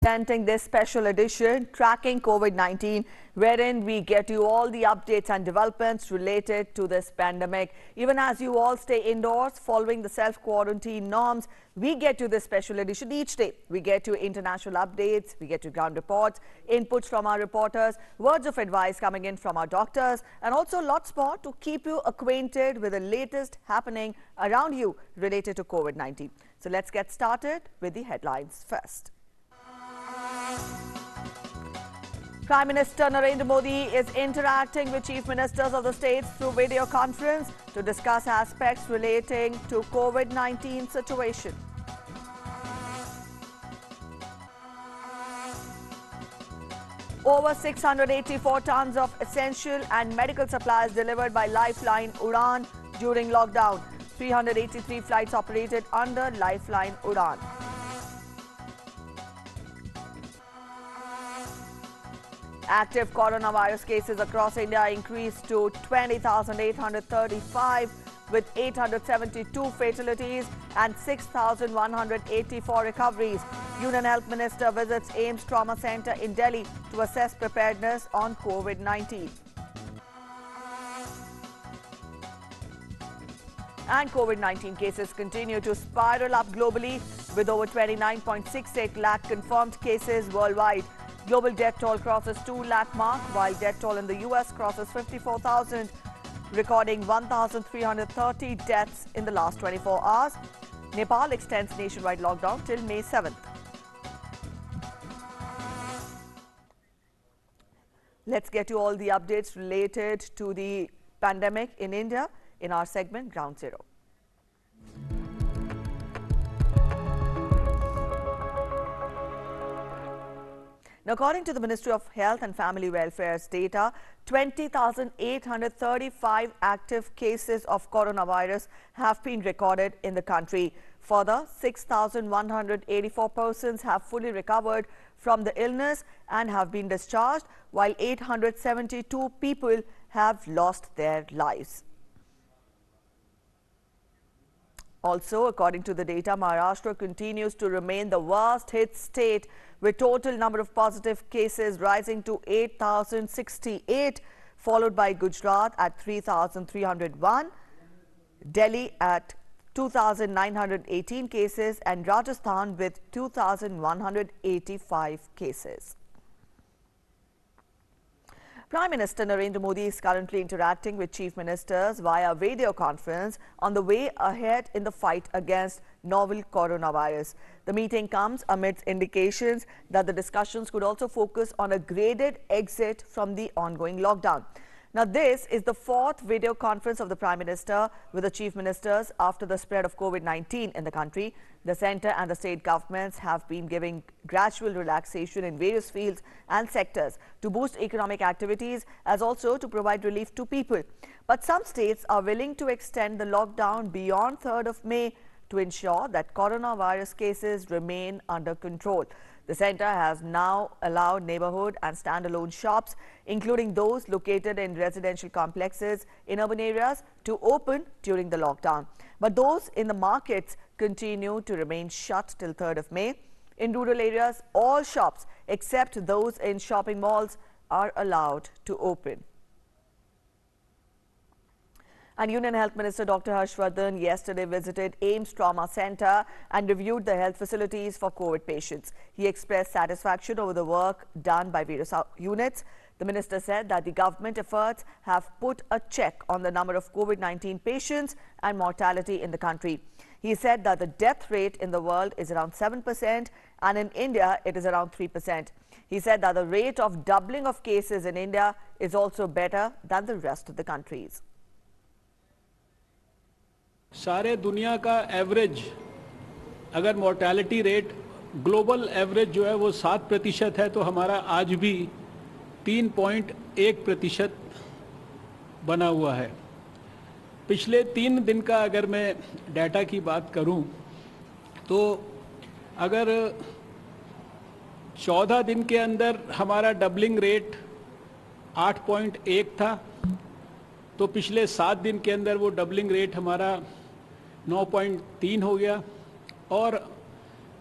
Presenting this special edition, Tracking COVID-19, wherein we get you all the updates and developments related to this pandemic. Even as you all stay indoors following the self-quarantine norms, we get you this special edition each day. We get you international updates, we get you ground reports, inputs from our reporters, words of advice coming in from our doctors, and also lots more to keep you acquainted with the latest happening around you related to COVID-19. So let's get started with the headlines first. Prime Minister Narendra Modi is interacting with chief ministers of the states through video conference to discuss aspects relating to COVID-19 situation. Over 684 tons of essential and medical supplies delivered by Lifeline Udan during lockdown. 383 flights operated under Lifeline Udan. Active coronavirus cases across India increased to 20,835 with 872 fatalities and 6,184 recoveries. Union Health Minister visits AIIMS Trauma Center in Delhi to assess preparedness on COVID-19. And COVID-19 cases continue to spiral up globally with over 29.68 lakh confirmed cases worldwide. Global death toll crosses 2 lakh mark, while death toll in the US crosses 54,000, recording 1,330 deaths in the last 24 hours. Nepal extends nationwide lockdown till May 7th. Let's get you all the updates related to the pandemic in India in our segment Ground Zero. Now, according to the Ministry of Health and Family Welfare's data, 20,835 active cases of coronavirus have been recorded in the country. Further, 6,184 persons have fully recovered from the illness and have been discharged, while 872 people have lost their lives. Also, according to the data, Maharashtra continues to remain the worst hit state, with total number of positive cases rising to 8,068, followed by Gujarat at 3,301, Delhi at 2,918 cases, and Rajasthan with 2,185 cases. Prime Minister Narendra Modi is currently interacting with chief ministers via video conference on the way ahead in the fight against novel coronavirus. The meeting comes amidst indications that the discussions could also focus on a graded exit from the ongoing lockdown. Now, this is the fourth video conference of the Prime Minister with the chief ministers after the spread of COVID-19 in the country. The centre and the state governments have been giving gradual relaxation in various fields and sectors to boost economic activities as also to provide relief to people. But some states are willing to extend the lockdown beyond 3rd of May to ensure that coronavirus cases remain under control. The centre has now allowed neighbourhood and standalone shops, including those located in residential complexes in urban areas, to open during the lockdown. But those in the markets continue to remain shut till 3rd of May. In rural areas, all shops except those in shopping malls are allowed to open. And Union Health Minister Dr. Harshvardhan yesterday visited AIIMS Trauma Center and reviewed the health facilities for COVID patients. He expressed satisfaction over the work done by various units. The minister said that the government efforts have put a check on the number of COVID-19 patients and mortality in the country. He said that the death rate in the world is around 7% and in India it is around 3%. He said that the rate of doubling of cases in India is also better than the rest of the countries. सारे दुनिया का average अगर mortality rate global average जो है वो 7% है, तो हमारा आज भी 3.1% बना हुआ है। पिछले 3 दिन का अगर मैं डाटा की बात करूं तो अगर 14 दिन के अंदर हमारा डबलिंग रेट 8.1 था, तो पिछले 7 दिन के अंदर वो डबलिंग रेट हमारा 9.3 हो गया और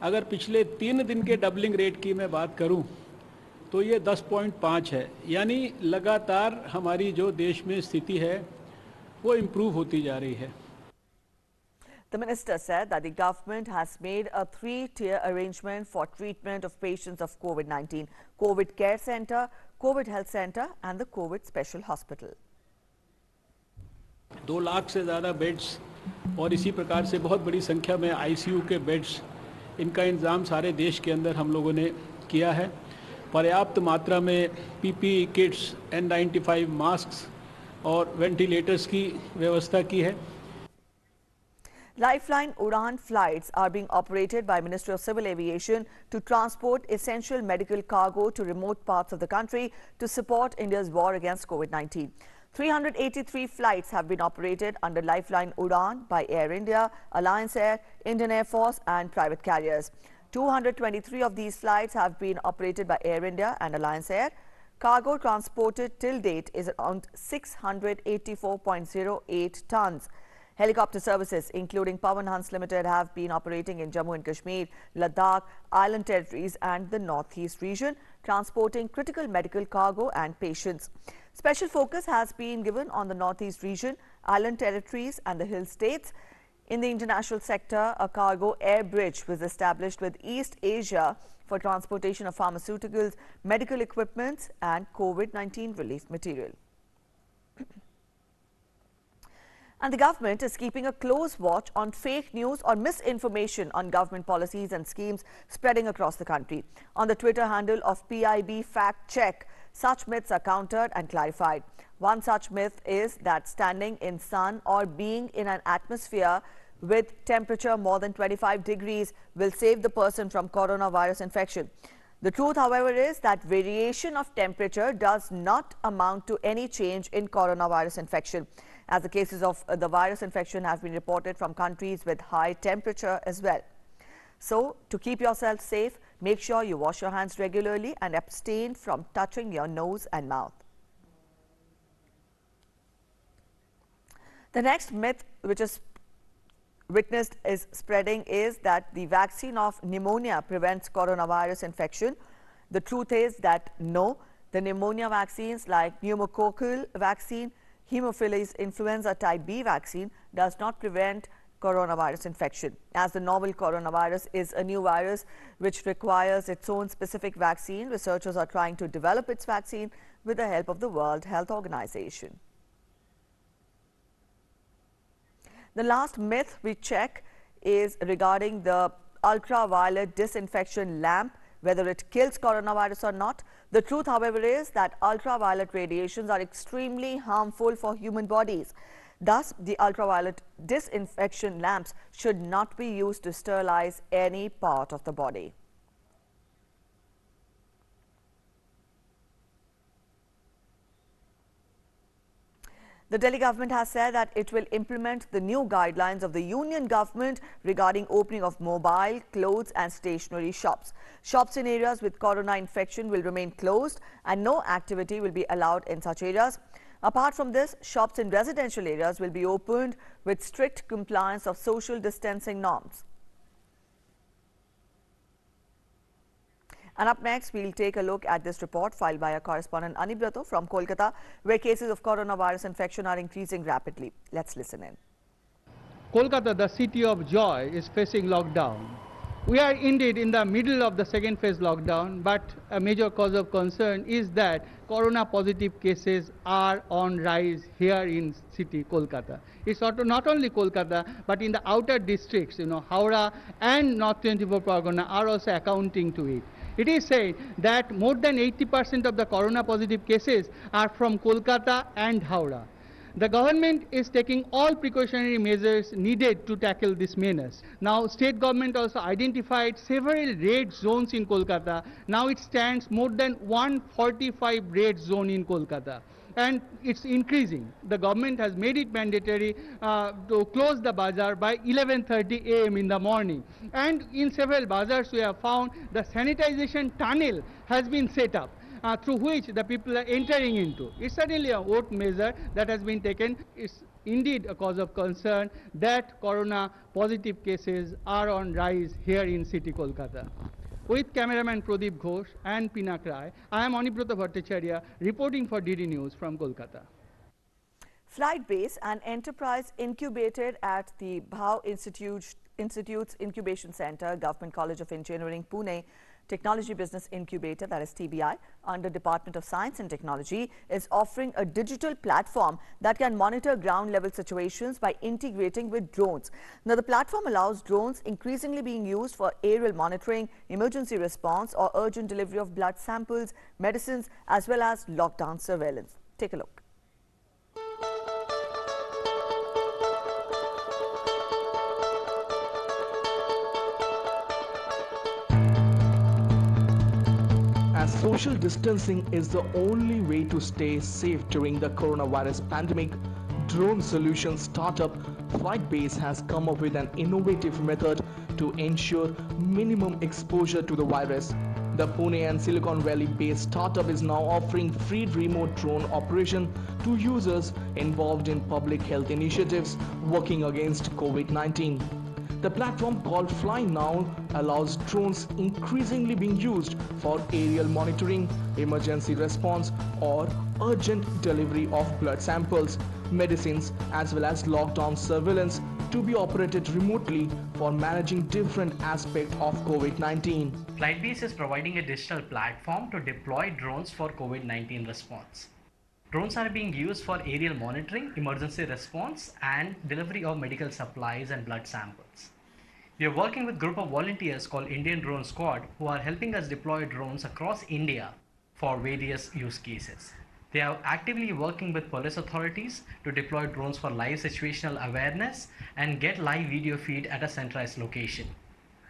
अगर पिछले 3 दिन के डबलिंग रेट की मैं बात करूं तो ये 10.5 है, यानी लगातार हमारी जो देश में स्थिति है वो इम्प्रूव होती जा रही है। The minister said that the government has made a 3-tier arrangement for treatment of patients of COVID-19, COVID Care Center, COVID Health Center and the COVID Special Hospital. 2 lakh से ज़्यादा बेड्स और इसी प्रकार से बहुत बड़ी संख्या में आईसीयू के बेड्स, इनका इंतज़ाम सारे देश के अंदर हम लोगों ने किया है। पर्याप्त मात्रा में पीपीई किट्स, N95 मास्क और वेंटिलेटर्स की व्यवस्था की है। Lifeline Udan flights are being operated by Ministry of Civil Aviation to transport essential medical cargo to remote parts of the country to support India's war against COVID-19. 383 flights have been operated under Lifeline Udan by Air India, Alliance Air, Indian Air Force and private carriers. 223 of these flights have been operated by Air India and Alliance Air. Cargo transported till date is around 684.08 tons. Helicopter services, including Pawan Hans Limited, have been operating in Jammu and Kashmir, Ladakh, Island Territories and the Northeast region, transporting critical medical cargo and patients. Special focus has been given on the Northeast region, Island Territories and the Hill States. In the international sector, a cargo air bridge was established with East Asia for transportation of pharmaceuticals, medical equipment and COVID-19 relief material. And the government is keeping a close watch on fake news or misinformation on government policies and schemes spreading across the country. On the Twitter handle of PIB Fact Check, such myths are countered and clarified. One such myth is that standing in sun or being in an atmosphere with temperature more than 25 degrees will save the person from coronavirus infection. The truth, however, is that variation of temperature does not amount to any change in coronavirus infection, as the cases of the virus infection have been reported from countries with high temperature as well. So, to keep yourself safe, make sure you wash your hands regularly and abstain from touching your nose and mouth. The next myth which is witnessed is spreading is that the vaccine of pneumonia prevents coronavirus infection. The truth is that no, the pneumonia vaccines like pneumococcal vaccine, Haemophilus influenza type B vaccine does not prevent coronavirus infection, as the novel coronavirus is a new virus which requires its own specific vaccine. Researchers are trying to develop its vaccine with the help of the World Health Organization. The last myth we check is regarding the ultraviolet disinfection lamp, whether it kills coronavirus or not. The truth, however, is that ultraviolet radiations are extremely harmful for human bodies. Thus, the ultraviolet disinfection lamps should not be used to sterilize any part of the body. The Delhi government has said that it will implement the new guidelines of the union government regarding opening of mobile, clothes and stationery shops. Shops in areas with corona infection will remain closed and no activity will be allowed in such areas. Apart from this, shops in residential areas will be opened with strict compliance of social distancing norms. And up next, we'll take a look at this report filed by our correspondent Anibrato from Kolkata, where cases of coronavirus infection are increasing rapidly. Let's listen in. Kolkata, the city of joy, is facing lockdown. We are indeed in the middle of the second phase lockdown, but a major cause of concern is that corona positive cases are on rise here in city Kolkata. It's not only Kolkata, but in the outer districts, Howrah and North 24 Pargana are also accounting to it. It is said that more than 80% of the corona positive cases are from Kolkata and Howrah. The government is taking all precautionary measures needed to tackle this menace. Now, state government also identified several red zones in Kolkata. Now it stands more than 145 red zone in Kolkata. And it's increasing. The government has made it mandatory to close the bazaar by 11:30 a.m. in the morning. And in several bazaars we have found the sanitization tunnel has been set up, through which the people are entering into. It's certainly a vote measure that has been taken. It's indeed a cause of concern that corona positive cases are on rise here in city Kolkata. With cameraman Pradeep Ghosh and Pinak Rai, I am Anibrata Bhattacharya reporting for DD News from Kolkata. Flight base and enterprise incubated at the Bhau Institute's Incubation Center, Government College of Engineering, Pune, Technology Business Incubator, that is TBI, under Department of Science and Technology, is offering a digital platform that can monitor ground-level situations by integrating with drones. Now, the platform allows drones increasingly being used for aerial monitoring, emergency response, or urgent delivery of blood samples, medicines, as well as lockdown surveillance. Take a look. As social distancing is the only way to stay safe during the coronavirus pandemic, drone solution startup Flightbase has come up with an innovative method to ensure minimum exposure to the virus. The Pune and Silicon Valley based startup is now offering free remote drone operation to users involved in public health initiatives working against COVID-19. The platform called Fly Now allows drones increasingly being used for aerial monitoring, emergency response, or urgent delivery of blood samples, medicines, as well as lockdown surveillance to be operated remotely for managing different aspects of COVID-19. Flightbase is providing a digital platform to deploy drones for COVID-19 response. Drones are being used for aerial monitoring, emergency response, and delivery of medical supplies and blood samples. We are working with a group of volunteers called Indian Drone Squad who are helping us deploy drones across India for various use cases. They are actively working with police authorities to deploy drones for live situational awareness and get live video feed at a centralized location.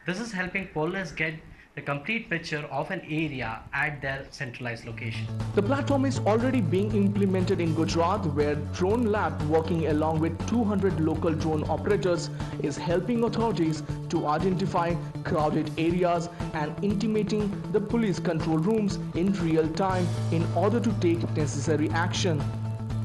This is helping police get the complete picture of an area at their centralized location. The platform is already being implemented in Gujarat, where Drone Lab, working along with 200 local drone operators, is helping authorities to identify crowded areas and intimating the police control rooms in real time in order to take necessary action.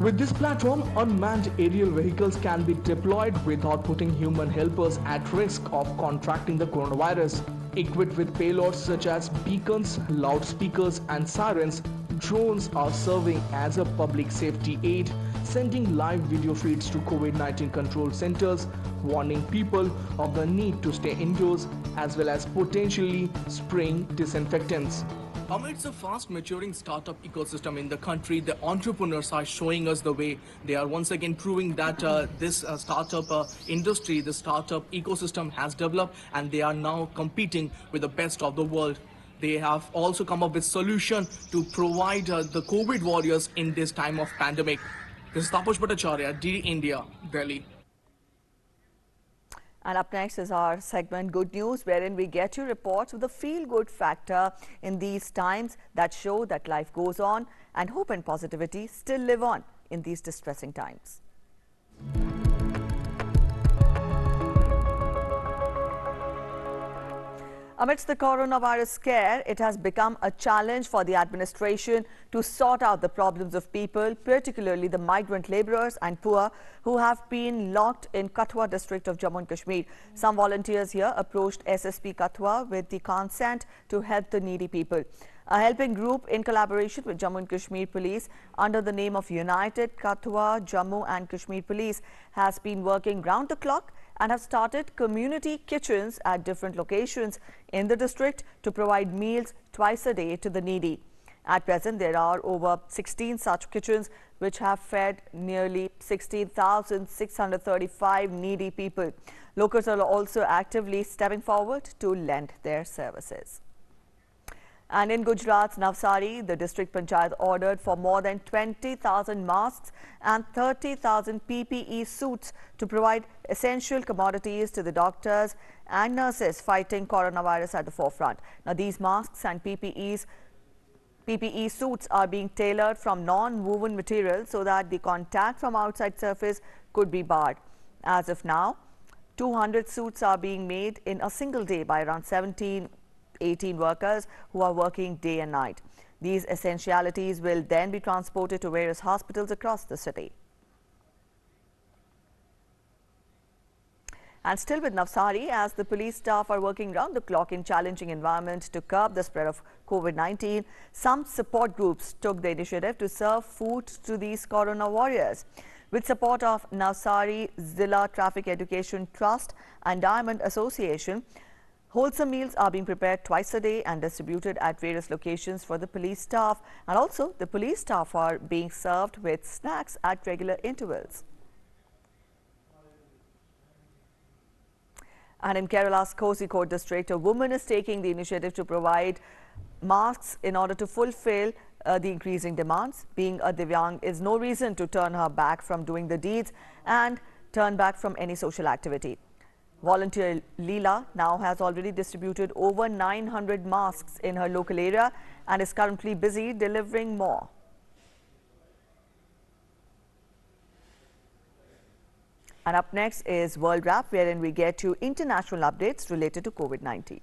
With this platform, unmanned aerial vehicles can be deployed without putting human helpers at risk of contracting the coronavirus. Equipped with payloads such as beacons, loudspeakers, and sirens, drones are serving as a public safety aid, sending live video feeds to COVID-19 control centers, warning people of the need to stay indoors, as well as potentially spraying disinfectants. Amidst a fast maturing startup ecosystem in the country, the entrepreneurs are showing us the way. They are once again proving that this startup industry, the startup ecosystem has developed, and they are now competing with the best of the world. They have also come up with solution to provide the COVID warriors in this time of pandemic. This is Taposh Bhattacharya, DD India, Delhi. And up next is our segment Good News, wherein we get you reports with the feel-good factor in these times that show that life goes on and hope and positivity still live on in these distressing times. Amidst the coronavirus scare, it has become a challenge for the administration to sort out the problems of people, particularly the migrant laborers and poor who have been locked in Kathua district of Jammu and Kashmir. Some volunteers here approached SSP Kathua with the consent to help the needy people. A helping group in collaboration with Jammu and Kashmir Police under the name of United Kathua Jammu and Kashmir Police has been working round the clock and have started community kitchens at different locations in the district to provide meals twice a day to the needy. At present, there are over 16 such kitchens which have fed nearly 16,635 needy people. Locals are also actively stepping forward to lend their services. And in Gujarat's Navsari, the district panchayat ordered for more than 20,000 masks and 30,000 PPE suits to provide essential commodities to the doctors and nurses fighting coronavirus at the forefront. Now, these masks and PPE suits are being tailored from non-woven material so that the contact from outside surface could be barred. As of now, 200 suits are being made in a single day by around 18 workers who are working day and night. These essentialities will then be transported to various hospitals across the city. And still with Navsari, as the police staff are working round the clock in challenging environment to curb the spread of COVID-19, some support groups took the initiative to serve food to these corona warriors. With support of Navsari Zilla Traffic Education Trust and Diamond Association, wholesome meals are being prepared twice a day and distributed at various locations for the police staff. And also, the police staff are being served with snacks at regular intervals. And in Kerala's Kozhikode district, a woman is taking the initiative to provide masks in order to fulfill the increasing demands. Being a Divyang is no reason to turn her back from doing the deeds and turn back from any social activity. Volunteer Leela now has already distributed over 900 masks in her local area and is currently busy delivering more. And up next is World Wrap, wherein we get you international updates related to COVID-19.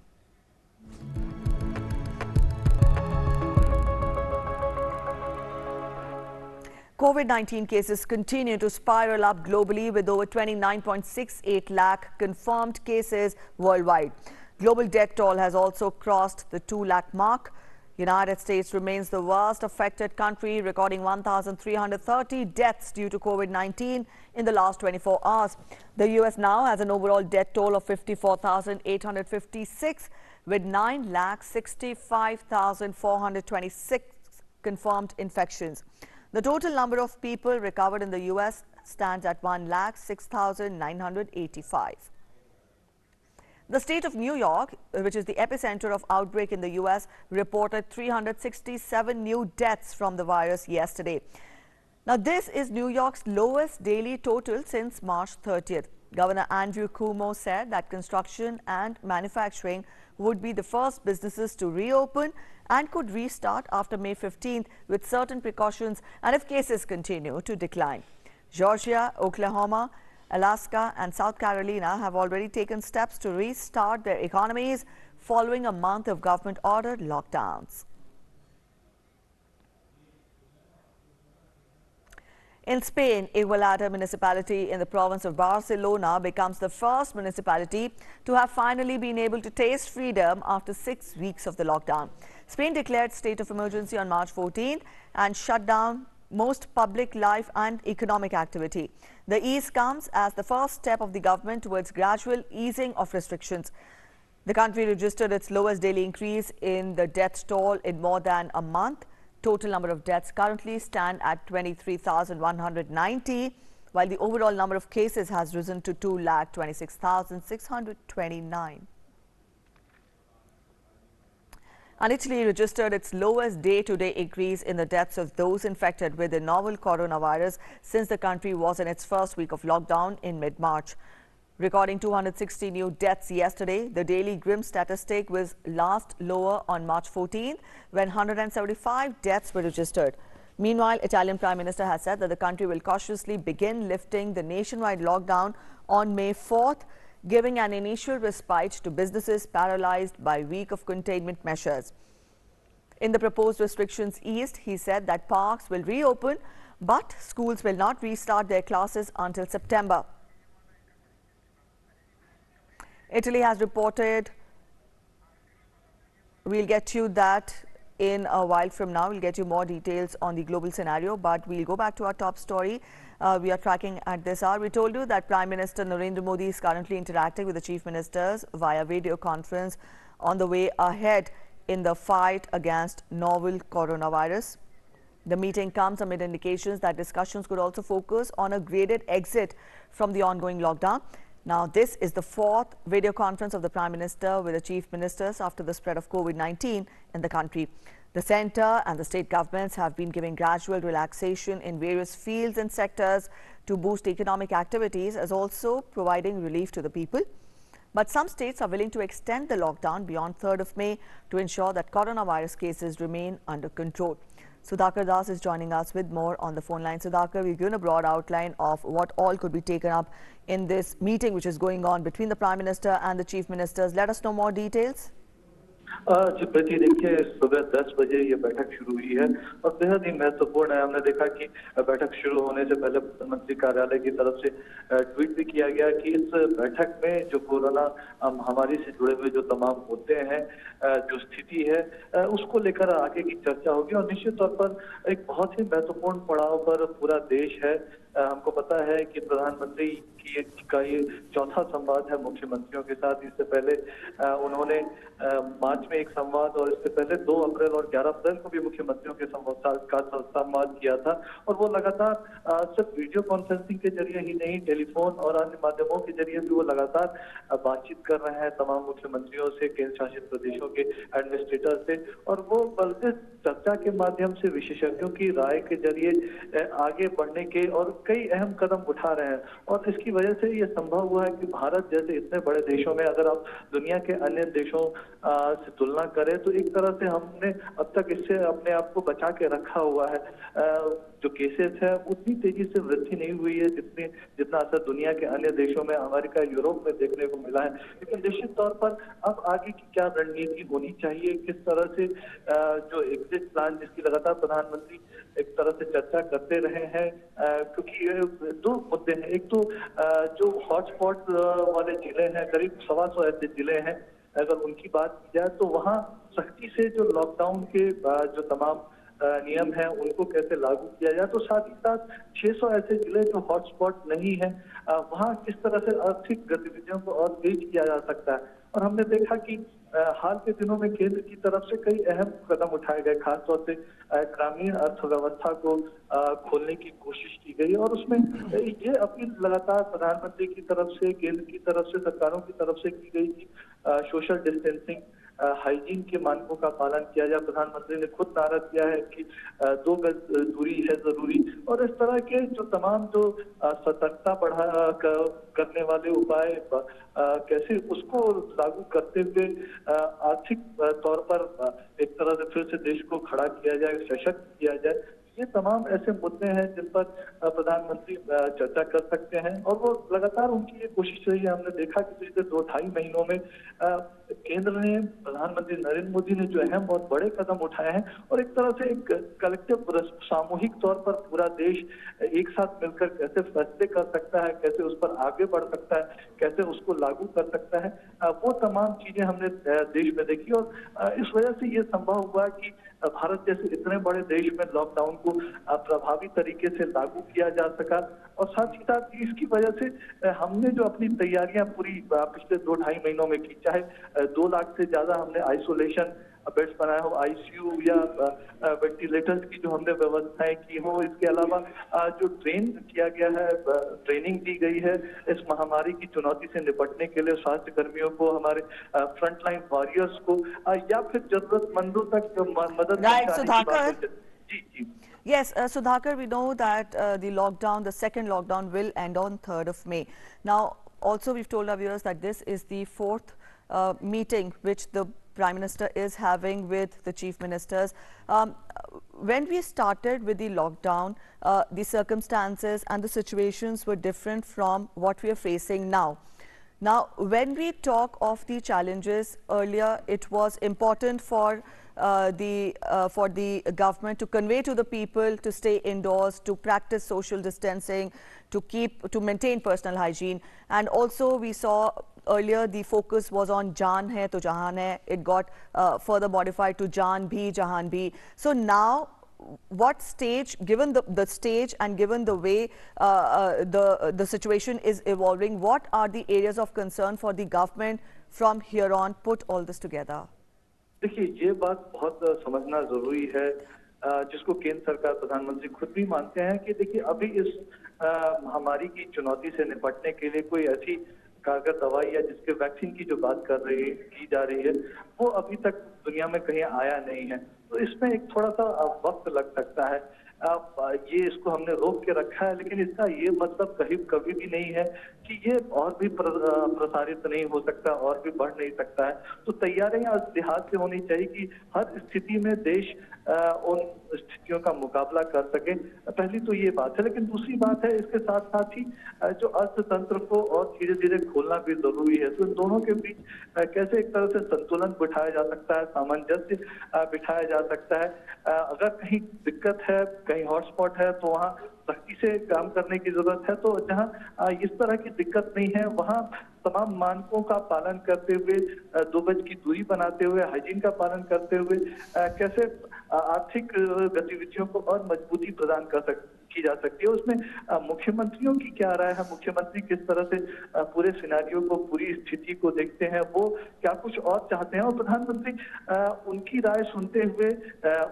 COVID-19 cases continue to spiral up globally with over 29.68 lakh confirmed cases worldwide. Global death toll has also crossed the 2 lakh mark. United States remains the worst affected country, recording 1,330 deaths due to COVID-19 in the last 24 hours. The US now has an overall death toll of 54,856 with 9,65,426 confirmed infections. The total number of people recovered in the US stands at 1,06,985. The state of New York, which is the epicenter of outbreak in the US, reported 367 new deaths from the virus yesterday. Now, this is New York's lowest daily total since March 30th. Governor Andrew Cuomo said that construction and manufacturing would be the first businesses to reopen and could restart after May 15th with certain precautions and if cases continue to decline. Georgia, Oklahoma, Alaska and South Carolina have already taken steps to restart their economies following a month of government-ordered lockdowns. In Spain, Igualada municipality in the province of Barcelona becomes the first municipality to have finally been able to taste freedom after 6 weeks of the lockdown. Spain declared state of emergency on March 14th and shut down most public life and economic activity. The ease comes as the first step of the government towards gradual easing of restrictions. The country registered its lowest daily increase in the death toll in more than a month. Total number of deaths currently stand at 23,190, while the overall number of cases has risen to 2,26,629. And Italy registered its lowest day-to-day increase in the deaths of those infected with the novel coronavirus since the country was in its first week of lockdown in mid-March. Recording 260 new deaths yesterday, the daily grim statistic was last lower on March 14th when 175 deaths were registered. Meanwhile, Italian Prime Minister has said that the country will cautiously begin lifting the nationwide lockdown on May 4th, giving an initial respite to businesses paralyzed by a week of containment measures. In the proposed restrictions eased, he said that parks will reopen, but schools will not restart their classes until September. Italy has reported, we'll get you that in a while from now. We'll get you more details on the global scenario, but we'll go back to our top story. We are tracking at this hour. We told you that Prime Minister Narendra Modi is currently interacting with the chief ministers via video conference on the way ahead in the fight against novel coronavirus. The meeting comes amid indications that discussions could also focus on a graded exit from the ongoing lockdown. Now, this is the fourth video conference of the Prime Minister with the chief ministers after the spread of COVID-19 in the country. The centre and the state governments have been giving gradual relaxation in various fields and sectors to boost economic activities, as also providing relief to the people. But some states are willing to extend the lockdown beyond 3rd of May to ensure that coronavirus cases remain under control. Sudhakar Das is joining us with more on the phone line. Sudhakar, we've given a broad outline of what all could be taken up in this meeting which is going on between the Prime Minister and the Chief Ministers. Let us know more details. जी प्रति देखिए सुबह 10 बजे ये बैठक शुरू हुई है और बेहद ही महत्वपूर्ण है। हमने देखा कि बैठक शुरू होने से पहले प्रधानमंत्री कार्यालय की तरफ से ट्वीट भी किया किया गया कि इस बैठक में जो कोरोना महामारी से जुड़े हुए जो तमाम मुद्दे हैं, जो स्थिति है, उसको लेकर आगे की चर्चा होगी और निश्चित तौर पर एक बहुत ही महत्वपूर्ण पड़ाव पर पूरा देश है। हमको पता है कि प्रधानमंत्री का ये चौथा संवाद है मुख्यमंत्रियों के साथ। इससे पहले उन्होंने मार्च में एक संवाद और इससे पहले 2 अप्रैल और 11 अप्रैल को भी मुख्यमंत्रियों के संवाद किया था और वो लगातार सिर्फ वीडियो कॉन्फ्रेंसिंग के जरिए ही नहीं, टेलीफोन और अन्य माध्यमों के जरिए भी वो लगातार बातचीत कर रहे हैं तमाम मुख्यमंत्रियों से, केंद्र शासित प्रदेशों के एडमिनिस्ट्रेटर से, और वो बल्कि चर्चा के माध्यम से विशेषज्ञों की राय के जरिए आगे बढ़ने के और कई अहम कदम उठा रहे हैं। और इसकी वजह से ये संभव हुआ है कि भारत जैसे इतने बड़े देशों में अगर आप दुनिया के अन्य देशों से तुलना करें तो एक तरह से हमने अब तक इससे अपने आप को बचा के रखा हुआ है। जो केसेस है उतनी तेजी से वृद्धि नहीं हुई है जितना असर दुनिया के अन्य देशों में, अमेरिका, यूरोप में देखने को मिला है। लेकिन निश्चित तौर पर अब आगे की क्या रणनीति होनी चाहिए, किस तरह से जो एग्जिट प्लान जिसकी लगातार प्रधानमंत्री एक तरह से चर्चा करते रहे हैं, क्योंकि 2 मुद्दे हैं। एक तो जो हॉटस्पॉट वाले जिले हैं, करीब 125 ऐसे जिले हैं, अगर उनकी बात की जाए तो वहाँ सख्ती से जो लॉकडाउन के जो तमाम नियम है उनको कैसे लागू किया जाए, तो साथ ही साथ 600 ऐसे जिले जो हॉटस्पॉट नहीं है वहाँ किस तरह से आर्थिक गतिविधियों को और तेज किया जा सकता है। और हमने देखा कि हाल के दिनों में केंद्र की तरफ से कई अहम कदम उठाए गए, खासतौर से ग्रामीण अर्थव्यवस्था को खोलने की कोशिश की गई और उसमें ये अपील लगातार प्रधानमंत्री की तरफ से, केंद्र की तरफ से, सरकारों की तरफ से की गई कि सोशल डिस्टेंसिंग, हाइजीन के मानकों का पालन किया जाए। प्रधानमंत्री ने खुद नारा दिया है कि 2 गज दूरी है जरूरी, और इस तरह के जो तमाम जो सतर्कता करने वाले उपाय कैसे उसको लागू करते हुए आर्थिक तौर पर एक तरह से फिर से देश को खड़ा किया जाए, सशक्त किया जाए, ये तमाम ऐसे मुद्दे हैं जिन पर प्रधानमंत्री चर्चा कर सकते हैं और वो लगातार उनकी ये कोशिश रही है। हमने देखा कि पिछले 2-2.5 महीनों में केंद्र ने, प्रधानमंत्री नरेंद्र मोदी ने जो अहम और बड़े कदम उठाए हैं और एक तरह से एक कलेक्टिव सामूहिक तौर पर पूरा देश एक साथ मिलकर कैसे फैसले कर सकता है, कैसे उस पर आगे बढ़ सकता है, कैसे उसको लागू कर सकता है, वो तमाम चीजें हमने देश में देखी और इस वजह से ये संभव हुआ कि भारत जैसे इतने बड़े देश में लॉकडाउन को प्रभावी तरीके से लागू किया जा सका। और साथ ही साथ इसकी वजह से हमने जो अपनी तैयारियां पूरी पिछले 2-2.5 महीनों में की, चाहे 2 लाख से ज्यादा हमने आइसोलेशन बेड्स बनाए हो, आईसीयू या वेंटिलेटर्स की जो हमने व्यवस्थाएं की हो, इसके अलावा जो ट्रेन किया गया है, ट्रेनिंग दी गई है इस महामारी की चुनौती से निपटने के लिए स्वास्थ्य कर्मियों को, हमारे फ्रंटलाइन वॉरियर्स को, या फिर जरूरतमंदों तक मदद पहुंचाने की बात। जी। Yes, Sudhakar, we know that the second lockdown will end on 3rd of May. Now, also we've told our viewers that this is the 4th meeting which the Prime Minister is having with the Chief Ministers. When we started with the lockdown, the circumstances and the situations were different from what we are facing now. Now, when we talk of the challenges earlier, it was important for the government to convey to the people to stay indoors, to practice social distancing, to maintain personal hygiene, and also we saw earlier the focus was on Jaan hai to Jahan hai. It got further modified to Jaan bhi Jahan bhi. So now, what stage, given the stage and given the way the situation is evolving, what are the areas of concern for the government from here on? Put all this together. देखिए, ये बात बहुत समझना जरूरी है, जिसको केंद्र सरकार, प्रधानमंत्री खुद भी मानते हैं कि देखिए अभी इस महामारी की चुनौती से निपटने के लिए कोई ऐसी कारगर दवाई या जिसके वैक्सीन की जो बात की जा रही है वो अभी तक दुनिया में कहीं आया नहीं है। तो इसमें एक थोड़ा सा वक्त लग सकता है। ये इसको हमने रोक के रखा है, लेकिन इसका ये मतलब कभी भी नहीं है कि ये और भी प्रसारित नहीं हो सकता और भी बढ़ नहीं सकता है। तो तैयारियां इस लिहाज से होनी चाहिए कि हर स्थिति में देश उन स्थितियों का मुकाबला कर सके। पहली तो ये बात है, लेकिन दूसरी बात है इसके साथ साथ ही जो अर्थतंत्र को और धीरे धीरे खोलना भी जरूरी है। तो इन दोनों के बीच कैसे एक तरह से संतुलन बिठाया जा सकता है, सामंजस्य बिठाया जा सकता है। अगर कहीं दिक्कत है, कहीं हॉटस्पॉट है, तो वहाँ सख्ती से काम करने की जरूरत है। तो जहाँ इस तरह की दिक्कत नहीं है, वहाँ तमाम मानकों का पालन करते हुए, 2 गज की दूरी बनाते हुए, हाइजीन का पालन करते हुए कैसे आर्थिक गतिविधियों को और मजबूती प्रदान की जा सकती है। उसमें मुख्यमंत्रियों की क्या राय है, मुख्यमंत्री किस तरह से पूरे सिनेरियो को, पूरी स्थिति को देखते हैं, वो क्या कुछ और चाहते हैं, और प्रधानमंत्री उनकी राय सुनते हुए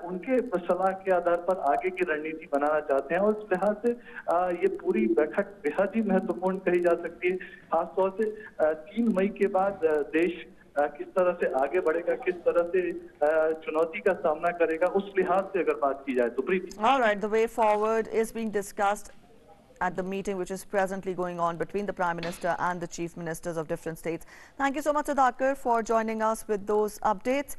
उनके सलाह के आधार पर आगे की रणनीति बनाना चाहते हैं। और इस लिहाज से ये पूरी बैठक बेहद ही महत्वपूर्ण कही जा सकती है। खासतौर से 3 मई के बाद देश किस तरह से आगे बढ़ेगा, किस तरह से चुनौती का सामना करेगा, उस लिहाज से अगर बात की जाए तो प्रीति। All right, the way forward is being discussed at the meeting which is presently going on between the Prime Minister and the Chief Ministers of different states. Thank you so much, Sudhakar, for joining us with those updates.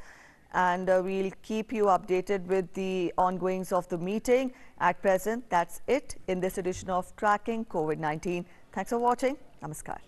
And we'll keep you updated with the ongoings of the meeting. At present, that's it in this edition of Tracking COVID-19. Thanks for watching. Namaskar.